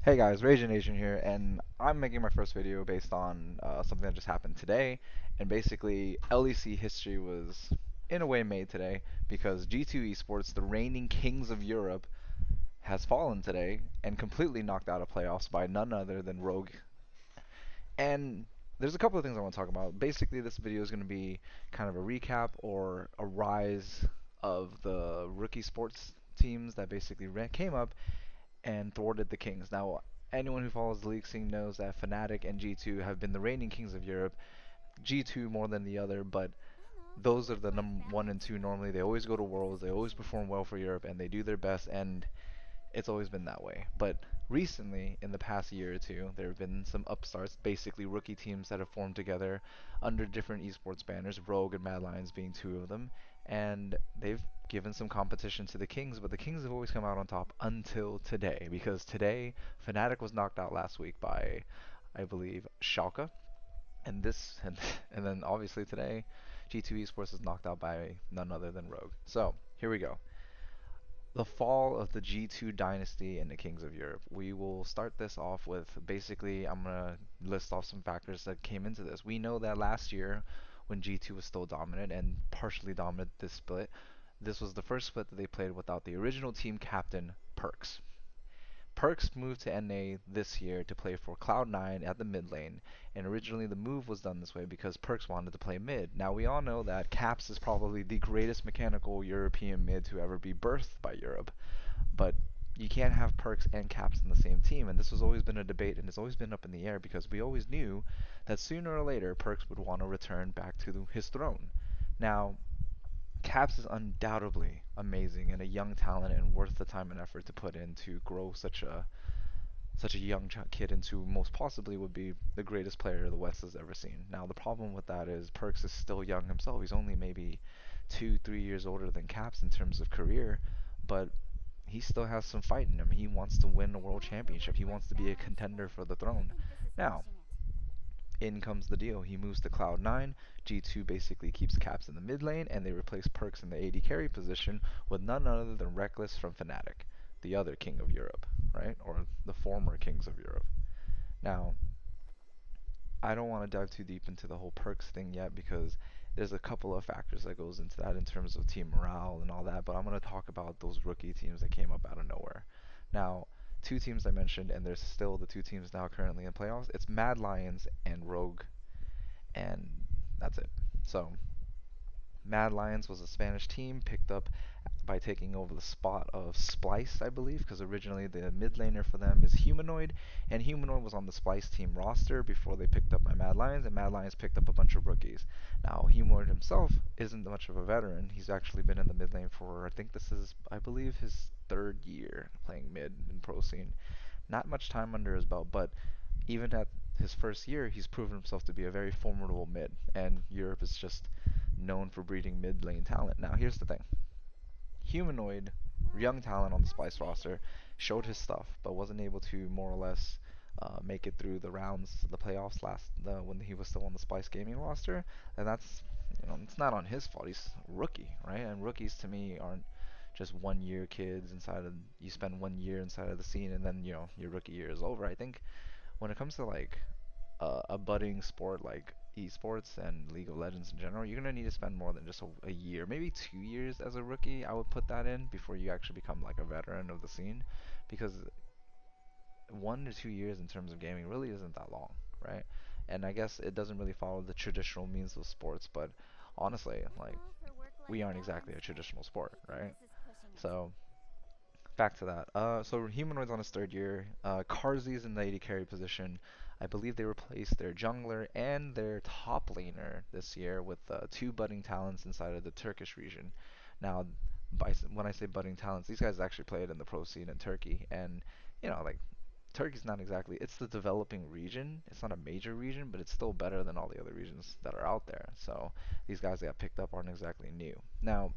Hey guys, Ragin Asian here, and I'm making my first video based on something that just happened today. And basically, LEC history was, in a way, made today because G2 Esports, the reigning kings of Europe, has fallen today and completely knocked out of playoffs by none other than Rogue. And there's a couple of things I want to talk about. Basically, this video is going to be kind of a recap or a rise of the rookie sports teams that basically came up and thwarted the Kings. Now, anyone who follows the league scene knows that Fnatic and G2 have been the reigning kings of Europe. G2 more than the other, but those are the number one and two normally. They always go to Worlds, they always perform well for Europe, and they do their best, and it's always been that way. But recently, in the past year or two, there have been some upstarts, basically rookie teams that have formed together under different esports banners, Rogue and Mad Lions being two of them, and they've given some competition to the Kings, but the Kings have always come out on top until today, because today, Fnatic was knocked out last week by, I believe, Schalke, and this, and then obviously today, G2 Esports is knocked out by none other than Rogue. So, here we go. The fall of the G2 dynasty and the Kings of Europe. We will start this off with basically, I'm going to list off some factors that came into this. We know that last year, when G2 was still dominant and partially dominant this split, this was the first split that they played without the original team captain, Perks. Perks moved to NA this year to play for Cloud9 at the mid lane, and originally the move was done this way because Perks wanted to play mid. Now we all know that Caps is probably the greatest mechanical European mid to ever be birthed by Europe, but you can't have Perks and Caps in the same team, and this has always been a debate and it's always been up in the air because we always knew that sooner or later Perks would want to return back to his throne. Now, Caps is undoubtedly amazing and a young talent and worth the time and effort to put in to grow such a young kid into most possibly would be the greatest player the West has ever seen. Now the problem with that is Perks is still young himself. He's only maybe 2, 3 years older than Caps in terms of career, but he still has some fight in him. He wants to win a world championship. He wants to be a contender for the throne. Now, in comes the deal. He moves to Cloud9. G2 basically keeps Caps in the mid lane, and they replace Perks in the AD carry position with none other than Reckless from Fnatic, the other king of Europe, right? Or the former kings of Europe. Now, I don't want to dive too deep into the whole Perks thing yet because there's a couple of factors that goes into that in terms of team morale and all that, but I'm going to talk about those rookie teams that came up out of nowhere. Now, two teams I mentioned, and there's still the two teams now currently in playoffs. It's Mad Lions and Rogue, and that's it. So, Mad Lions was a Spanish team picked up by taking over the spot of Splice, I believe, because originally the mid laner for them is Humanoid, and Humanoid was on the Splice team roster before they picked up my Mad Lions, and Mad Lions picked up a bunch of rookies. Now, Humanoid himself isn't much of a veteran. He's actually been in the mid lane for, I think this is, I believe, his third year playing mid in pro scene. Not much time under his belt, but even at his first year, he's proven himself to be a very formidable mid, and Europe is just known for breeding mid lane talent. Now, here's the thing. Humanoid, young talent on the Splice roster, showed his stuff, but wasn't able to more or less make it through the rounds, the playoffs when he was still on the Splice Gaming roster, and that's it's not on his fault. He's a rookie, right? And rookies to me aren't just 1 year kids inside of you spend 1 year inside of the scene and then your rookie year is over. I think when it comes to like a budding sport like esports and League of Legends in general, you're gonna need to spend more than just a year, maybe 2 years as a rookie. I would put that in before you actually become like a veteran of the scene, because 1 to 2 years in terms of gaming really isn't that long, right? And I guess it doesn't really follow the traditional means of sports, but honestly, like we aren't exactly a traditional sport, right? So back to that. So Humanoid's on his third year. Karzi's in the AD carry position. I believe they replaced their jungler and their top laner this year with two budding talents inside of the Turkish region. Now, when I say budding talents, these guys actually played in the pro scene in Turkey, and like Turkey's not exactly, it's the developing region. It's not a major region, but it's still better than all the other regions that are out there. So these guys that got picked up aren't exactly new. Now,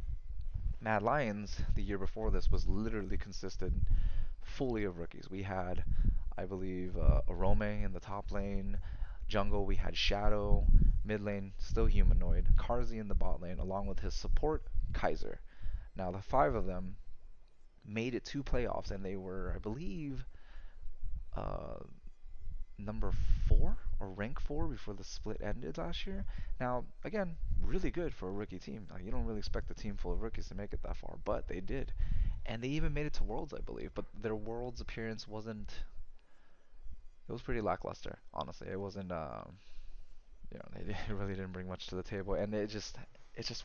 Mad Lions the year before this was literally consisted fully of rookies. We had, I believe, Arome in the top lane. Jungle, we had Shadow. Mid lane, still Humanoid. Karzi in the bot lane, along with his support, Kaiser. Now, the five of them made it to playoffs, and they were, I believe, uh, number 4 or rank 4 before the split ended last year. Now, again, really good for a rookie team. Like, you don't really expect a team full of rookies to make it that far, but they did. And they even made it to Worlds, I believe. But their Worlds appearance wasn't. It was pretty lackluster, honestly. It wasn't. They really didn't bring much to the table, and it just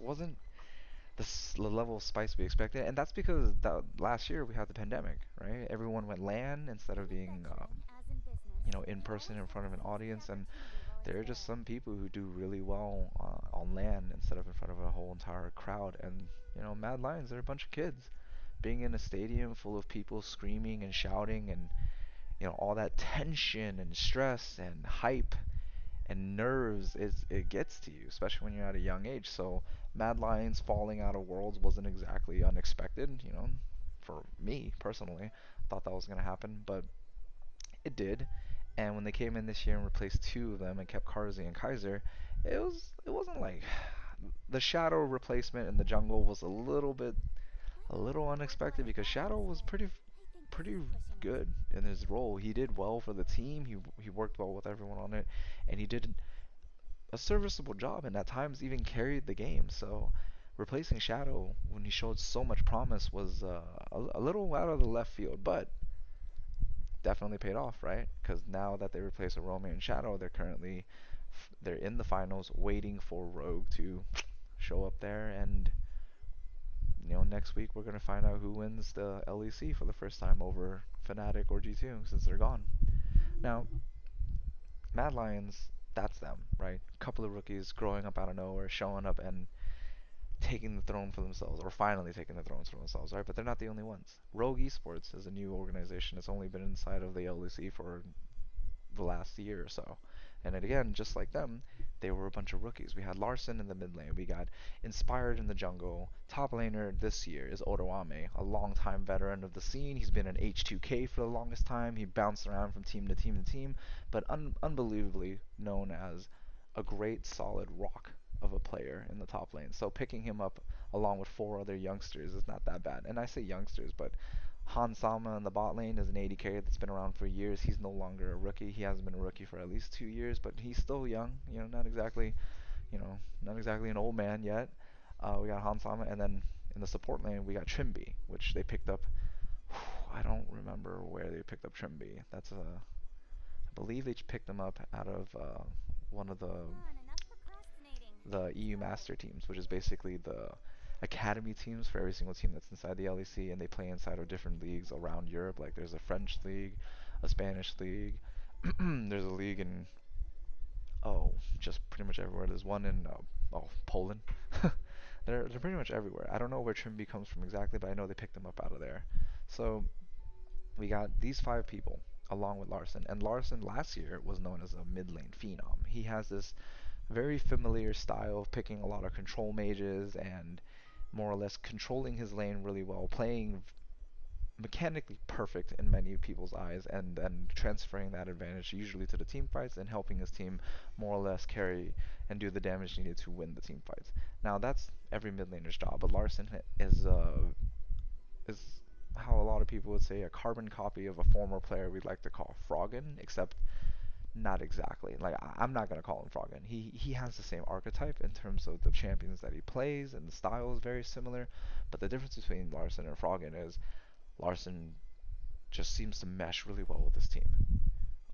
wasn't the level of spice we expected. And that's because last year we had the pandemic, right? Everyone went LAN instead of being, in person in front of an audience, and there are just some people who do really well on LAN instead of in front of a whole entire crowd. And Mad Lions, they're a bunch of kids. Being in a stadium full of people screaming and shouting and all that tension and stress and hype and nerves, it gets to you, especially when you're at a young age. So Mad Lions falling out of Worlds wasn't exactly unexpected, for me personally. I thought that was going to happen, but it did. And when they came in this year and replaced two of them and kept Karzi and Kaiser, it wasn't like the Shadow replacement in the jungle was a little unexpected because Shadow was pretty good in his role. He did well for the team. He worked well with everyone on it, and he did a serviceable job, and at times even carried the game. So replacing Shadow when he showed so much promise was a little out of the left field, but definitely paid off, right? Because now that they replace a Roaming and Shadow, they're in the finals, waiting for Rogue to show up there. And next week we're gonna find out who wins the LEC for the first time over Fnatic or G2 since they're gone. Now, Mad Lions, that's them, right? A couple of rookies growing up out of nowhere, showing up and taking the throne for themselves, or finally taking the thrones for themselves, right? But they're not the only ones. Rogue Esports is a new organization. It's only been inside of the LEC for the last year or so. And then again, just like them, they were a bunch of rookies. We had Larson in the mid lane. We got Inspired in the jungle. Top laner this year is Otoame, a longtime veteran of the scene. He's been in H2K for the longest time. He bounced around from team to team to team, but unbelievably known as a great solid rock of a player in the top lane. So picking him up along with four other youngsters is not that bad. And I say youngsters, but Han Sama in the bot lane is an 80k that's been around for years. He's no longer a rookie. He hasn't been a rookie for at least 2 years, but he's still young. Not exactly an old man yet. We got Han Sama, and then in the support lane we got Trimby, which they picked up. I don't remember where they picked up Trimby. I believe they picked him up out of one of the EU Master teams, which is basically the academy teams for every single team that's inside the LEC, and they play inside of different leagues around Europe. Like there's a French league, a Spanish league, there's a league in just pretty much everywhere. There's one in Poland. They're pretty much everywhere. I don't know where Trimby comes from exactly, but I know they picked them up out of there. So we got these five people along with Larson, and Larson last year was known as a mid lane phenom. He has this very familiar style of picking a lot of control mages and more or less controlling his lane really well, playing mechanically perfect in many people's eyes, and then transferring that advantage usually to the team fights and helping his team more or less carry and do the damage needed to win the team fights. Now that's every mid laner's job, but Larson is how a lot of people would say a carbon copy of a former player we'd like to call Froggen, except not exactly. Like I'm not gonna call him Froggen. He has the same archetype in terms of the champions that he plays, and the style is very similar. But the difference between Larson and Froggen is Larson just seems to mesh really well with his team.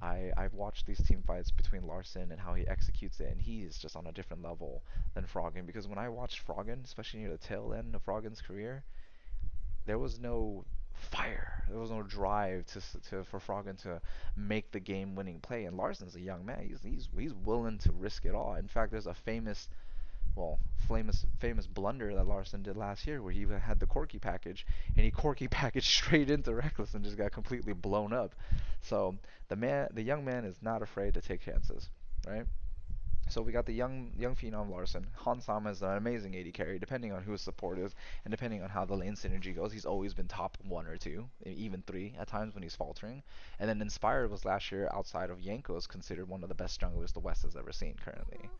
I've watched these team fights between Larson and how he executes it, and he is just on a different level than Froggen. Because when I watched Froggen, especially near the tail end of Froggen's career, there was no fire. There was no drive for Froggen to make the game-winning play. And Larson's a young man. He's willing to risk it all. In fact, there's a famous blunder that Larson did last year where he had the Corki package and he Corki packaged straight into Reckless and just got completely blown up. So the young man is not afraid to take chances, right? So we got the young phenom Larson. Hansama is an amazing AD carry, depending on who his support is, and depending on how the lane synergy goes. He's always been top one or two, even three at times when he's faltering. And then Inspired was last year, outside of Yanko's, considered one of the best junglers the West has ever seen currently.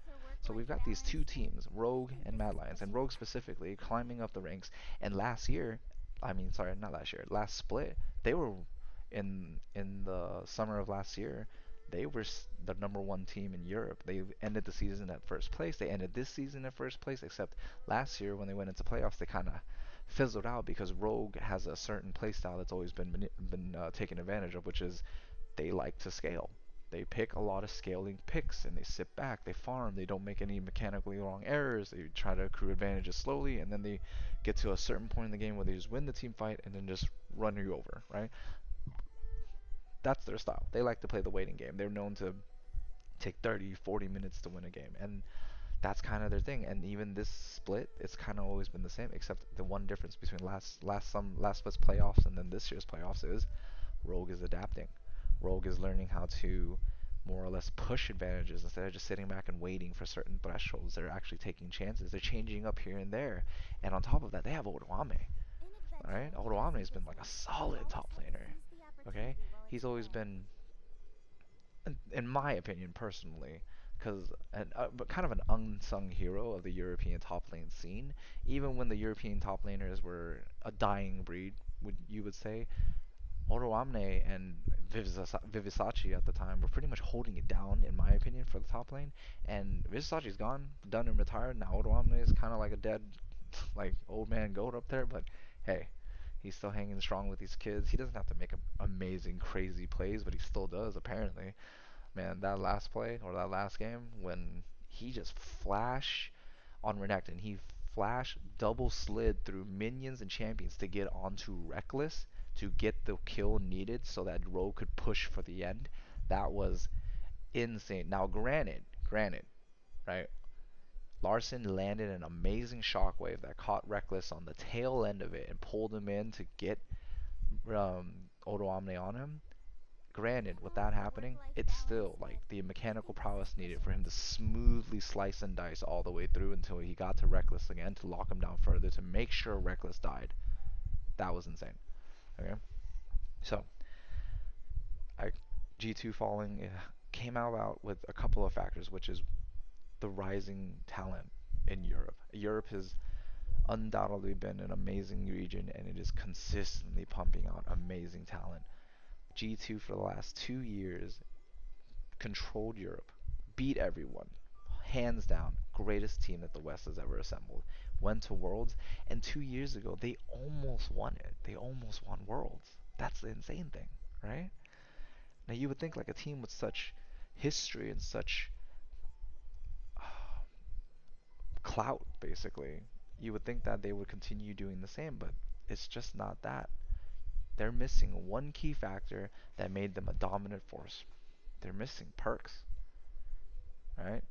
So we've got these two teams, Rogue and Mad Lions, and Rogue specifically climbing up the ranks. And last year, I mean, sorry, not last year, last split, they were in the summer of last year, they were the number one team in Europe. They ended the season at first place. They ended this season at first place, except last year when they went into playoffs, they kind of fizzled out because Rogue has a certain playstyle that's always been taken advantage of, which is they like to scale. They pick a lot of scaling picks and they sit back, they farm, they don't make any mechanically wrong errors, they try to accrue advantages slowly, and then they get to a certain point in the game where they just win the team fight and then just run you over, right? That's their style. They like to play the waiting game. They're known to take 30, 40 minutes to win a game, and that's kind of their thing. And even this split, it's kind of always been the same, except the one difference between last split's playoffs and then this year's playoffs is Rogue is adapting. Rogue is learning how to more or less push advantages instead of just sitting back and waiting for certain thresholds. They're actually taking chances. They're changing up here and there. And on top of that, they have Odoame. Alright? Odoame has been like a solid top laner. Okay? He's always been, in my opinion, personally, because but kind of an unsung hero of the European top lane scene. Even when the European top laners were a dying breed, would you would say, Oroamne and Vivisachi at the time were pretty much holding it down, in my opinion, for the top lane. And Vivisachi's gone, done and retired. Now Oroamne is kind of like a dead, like old man goat up there. But hey, he's still hanging strong with these kids. He doesn't have to make amazing, crazy plays, but he still does apparently. Man, that last play or that last game when he just flash on Renekton. He flash double slid through minions and champions to get onto Reckless to get the kill needed so that Rogue could push for the end. That was insane. Now, granted, right? Larson landed an amazing shockwave that caught Reckless on the tail end of it and pulled him in to get Odo Omni on him. Granted, with that happening, it's still like the mechanical prowess needed for him to smoothly slice and dice all the way through until he got to Reckless again to lock him down further to make sure Reckless died. That was insane. Okay, so I G2 falling came out with a couple of factors, which is the rising talent in Europe. Europe has undoubtedly been an amazing region, and it is consistently pumping out amazing talent. G2 for the last 2 years controlled Europe, beat everyone, hands down, greatest team that the West has ever assembled. Went to Worlds, and 2 years ago they almost won it. They almost won Worlds. That's the insane thing, right? Now you would think like a team with such history and such clout, basically, you would think that they would continue doing the same, but it's just not that. They're missing one key factor that made them a dominant force. They're missing Perks, right?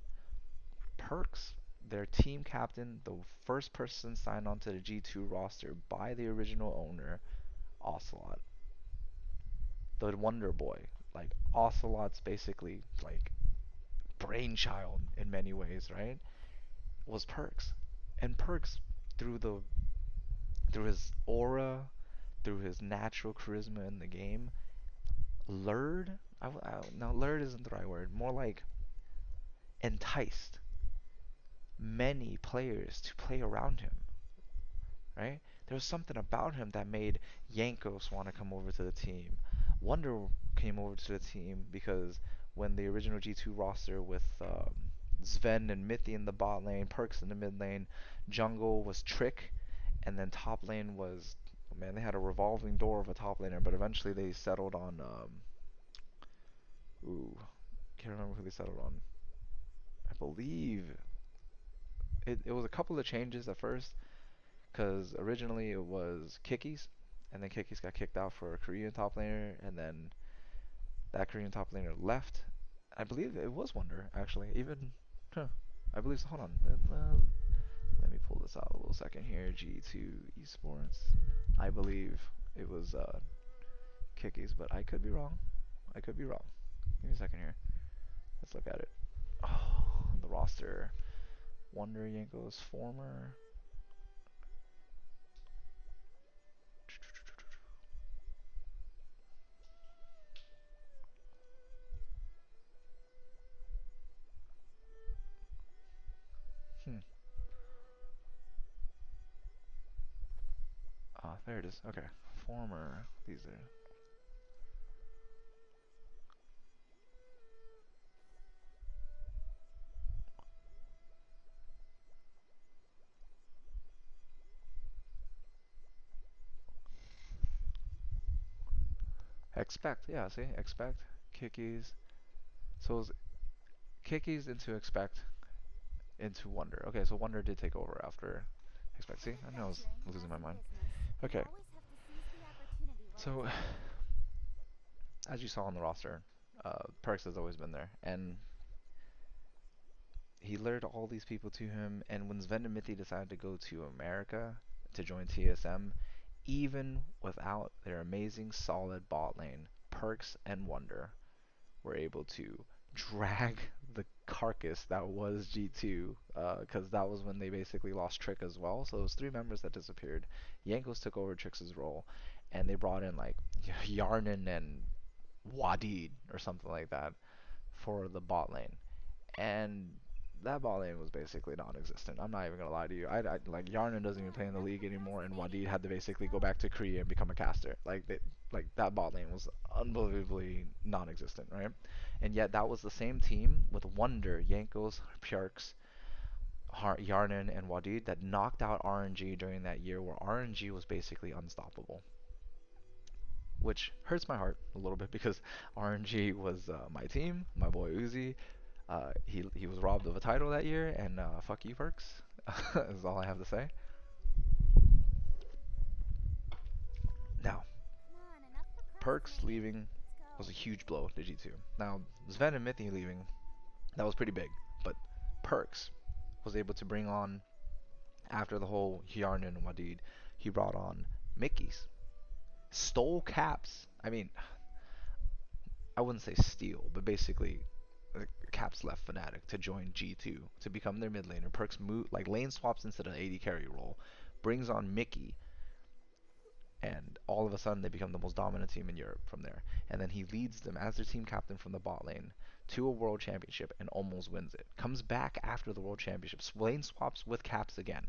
Perks, their team captain, the first person signed onto the G2 roster by the original owner, Ocelot, the Wonder Boy. Like Ocelot's basically like brainchild in many ways, right? Was Perks, and Perks through the through his aura, through his natural charisma in the game, lured. No, lured isn't the right word. More like enticed many players to play around him, right? There was something about him that made Yankos want to come over to the team. Wonder came over to the team because when the original G2 roster with Sven and Mithy in the bot lane, Perks in the mid lane, jungle was Trick, and then top lane was, man, they had a revolving door of a top laner, but eventually they settled on ooh, can't remember who they settled on. I believe it was a couple of changes at first, because originally it was Kikis, and then Kikis got kicked out for a Korean top laner, and then that Korean top laner left. I believe it was Wonder, actually. Even, huh, I believe so. Hold on. Let me pull this out a little second here. G2 Esports. I believe it was Kikis, but I could be wrong. I could be wrong. Give me a second here. Let's look at it. Oh, the roster. Wonder Yanko's former. Hmm. Ah, there it is. Okay. Former. These are. Expect, yeah, see, expect, Kikis. So it was Kikis into expect into wonder. Okay, so wonder did take over after expect. See, In I know I was adventuring, losing as my in mind. business, you Okay, always have to seize the opportunity while so it's there. as you saw on the roster, Perks has always been there, and he lured all these people to him. And when Sven and Mithy decided to go to America to join TSM, even without their amazing solid bot lane, Perks and Wonder were able to drag the carcass that was G2, because that was when they basically lost Trick as well. So those three members that disappeared, Yankos took over Trix's role, and they brought in like Yarnin and Wadid or something like that for the bot lane, and that bot lane was basically non-existent. I'm not even gonna lie to you. I like Yarnin doesn't even play in the Nothing league compares anymore, to and being Wadid able had to basically go to back to Korea and become a caster. Like that bot lane was unbelievably non-existent, right? And yet that was the same team with Wonder, Yankos, Pjarks, Yarnin, and Wadid that knocked out RNG during that year, where RNG was basically unstoppable, which hurts my heart a little bit because RNG was my team, my boy Uzi. He was robbed of a title that year, and fuck you, Perks. Is all I have to say. Now, Come on, enough Perks procrastinating. leaving Let's was go. a huge blow to G2. Now, Sven and Mithy leaving, that was pretty big, but Perks was able to bring on, after the whole Hjarn and Wadid, he brought on Mickey's. Stole Caps. I mean, I wouldn't say steal, but basically Caps left Fnatic to join G2 to become their mid laner. Perks move like lane swaps into the AD carry role, brings on Mickey, and all of a sudden they become the most dominant team in Europe from there. And then he leads them as their team captain from the bot lane to a world championship and almost wins it. Comes back after the world championship, lane swaps with Caps again.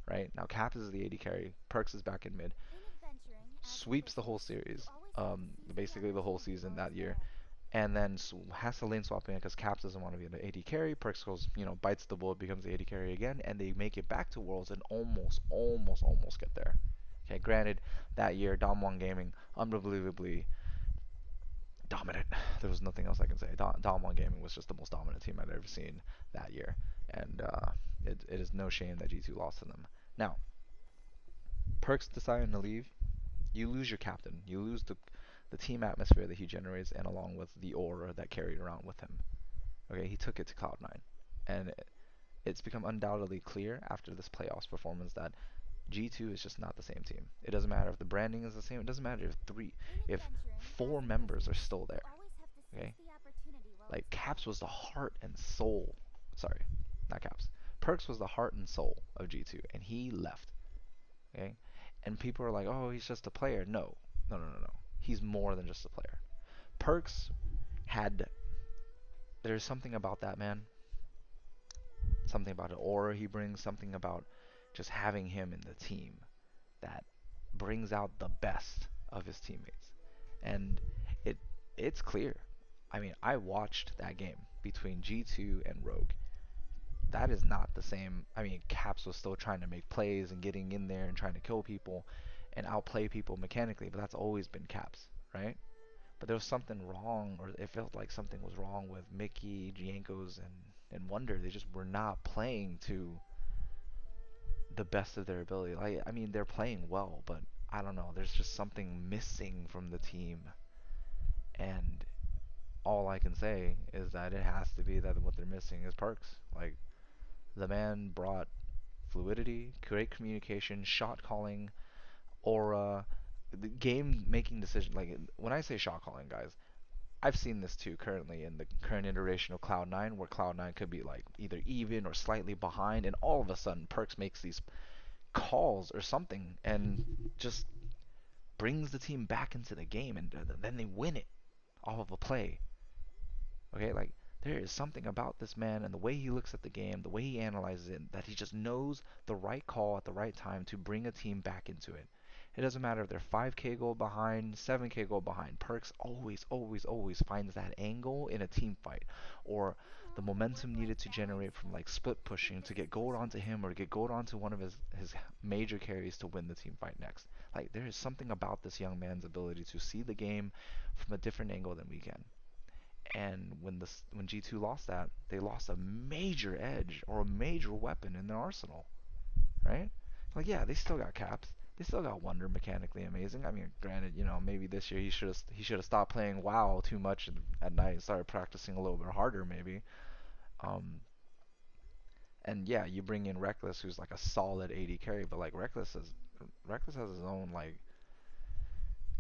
Right now, Caps is the AD carry. Perks is back in mid. In adventuring, as in Sweeps the whole business, you series, always have to seize the basically the whole opportunity season while that it's year, there. and then has to lane swap in because Caps doesn't want to be the AD carry. Perks goes, bites the bullet, becomes the AD carry again, and they make it back to Worlds and almost get there. Okay, granted, that year, Dom1 Gaming, unbelievably dominant. There was nothing else I can say. Dom1 Gaming was just the most dominant team I'd ever seen that year, and it is no shame that G2 lost to them. Now, Perks deciding to leave, you lose your captain. You lose the team atmosphere that he generates, and along with the aura that carried around with him. Okay, he took it to Cloud9, and it's become undoubtedly clear after this playoffs performance that G2 is just not the same team. It doesn't matter if the branding is the same. It doesn't matter In if adventuring, as four in members are business, still you there. always have to seize Okay, the opportunity while like it's Caps there. was the heart and soul. Sorry, not Caps. Perks was the heart and soul of G2, and he left. Okay, and people are like, oh, he's just a player. No, no, no, no, no. He's more than just a player. Perks had there's something about that man, something about an aura he brings, something about just having him in the team that brings out the best of his teammates. And it it's clear. I mean, I watched that game between G2 and Rogue. That is not the same. I mean, Caps was still trying to make plays and getting in there and trying to kill people and outplay people mechanically, but that's always been Caps, right? But there was something wrong, or it felt like something was wrong with Mickey, Giancos, and Wonder. They just were not playing to the best of their ability. Like, I mean, they're playing well, but I don't know. There's just something missing from the team, and all I can say is that it has to be that what they're missing is Perks. Like, the man brought fluidity, great communication, shot calling, aura, the game making decision. Like, when I say shot calling, guys, I've seen this too currently in the current iteration of Cloud9, where Cloud9 could be like either even or slightly behind, and all of a sudden Perks makes these calls or something and just brings the team back into the game, and then they win it off of a play. Okay, like there is something about this man and the way he looks at the game, the way he analyzes it, that he just knows the right call at the right time to bring a team back into it. It doesn't matter if they're 5k gold behind, 7k gold behind. Perks always, always, always finds that angle in a team fight, or We know the that momentum work-life needed to balance generate from can like split be pushing to get gold onto difficult. him or to get gold onto one of his major carries to win the team fight next. Like there is something about this young man's ability to see the game from a different angle than we can. And when G2 lost that, they lost a major edge or a major weapon in their arsenal, right? Like yeah, they still got caps. They still got Wonder mechanically amazing. I mean, granted, maybe this year he should have stopped playing WoW too much at night and started practicing a little bit harder maybe. Um, and yeah, you bring in Reckless, who's like a solid AD carry, but like Reckless has his own like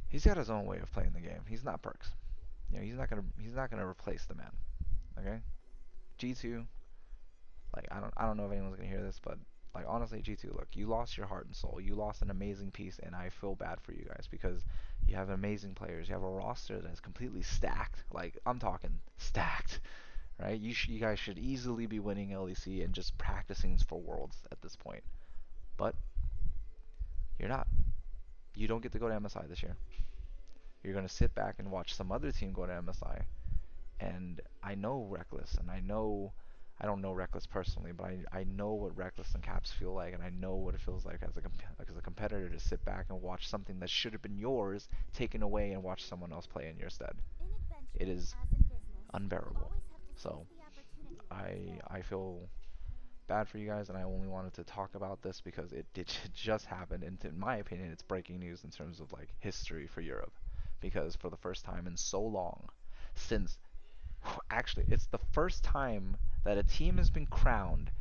he's got his own way of playing the game. He's not Perks. He's not gonna replace the man. Okay, G2, like I don't know if anyone's gonna hear this, but like honestly, G2, look, you lost your heart and soul. You lost an amazing piece, and I feel bad for you guys because you have amazing players. You have a roster that is completely stacked. Like I'm talking stacked, right? You guys should easily be winning LEC and just practicing for Worlds at this point, but you're not. You don't get to go to MSI this year. You're gonna sit back and watch some other team go to MSI. And I know Reckless, and I don't know Reckless personally, but I know what Reckless and Caps feel like, and I know what it feels like as a competitor to sit back and watch something that should have been yours taken away and watch someone else play in your stead. In It adventuring, is as in business, you unbearable. always have to So seize the opportunity while it's I there. feel bad for you guys, and I only wanted to talk about this because it did just happen, and in my opinion, it's breaking news in terms of like history for Europe, because for the first time in so long, since actually it's the first time that a team has been crowned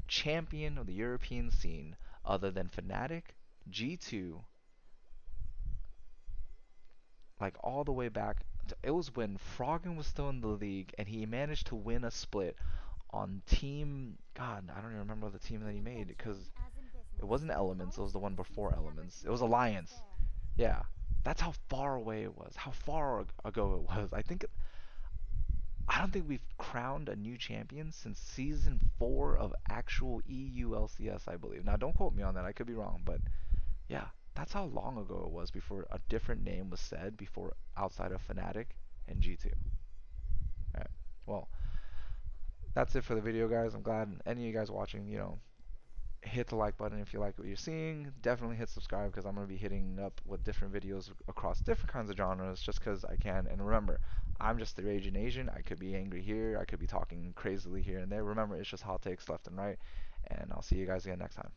champion of the European scene other than Fnatic, G2, like all the way back. It was when Froggen was still in the league and he managed to win a split on team. God, I don't even remember the team that In he made because adventuring, as in it business, wasn't you Elements. It always was the have one to seize before the Elements. It was opportunity while it's Alliance. there. Yeah, that's how far away it was. How far ago it was. I don't think we've crowned a new champion since season 4 of actual EU LCS, I believe. Now, don't quote me on that. I could be wrong, but yeah, that's how long ago it was before a different name was said before outside of Fnatic and G2. All right. Well, that's it for the video, guys. I'm glad any of you guys watching, hit the like button if you like what you're seeing. Definitely hit subscribe because I'm going to be hitting up with different videos across different kinds of genres just because I can. And remember, I'm just the Ragin Asian. I could be angry here. I could be talking crazily here and there. Remember, it's just hot takes left and right. And I'll see you guys again next time.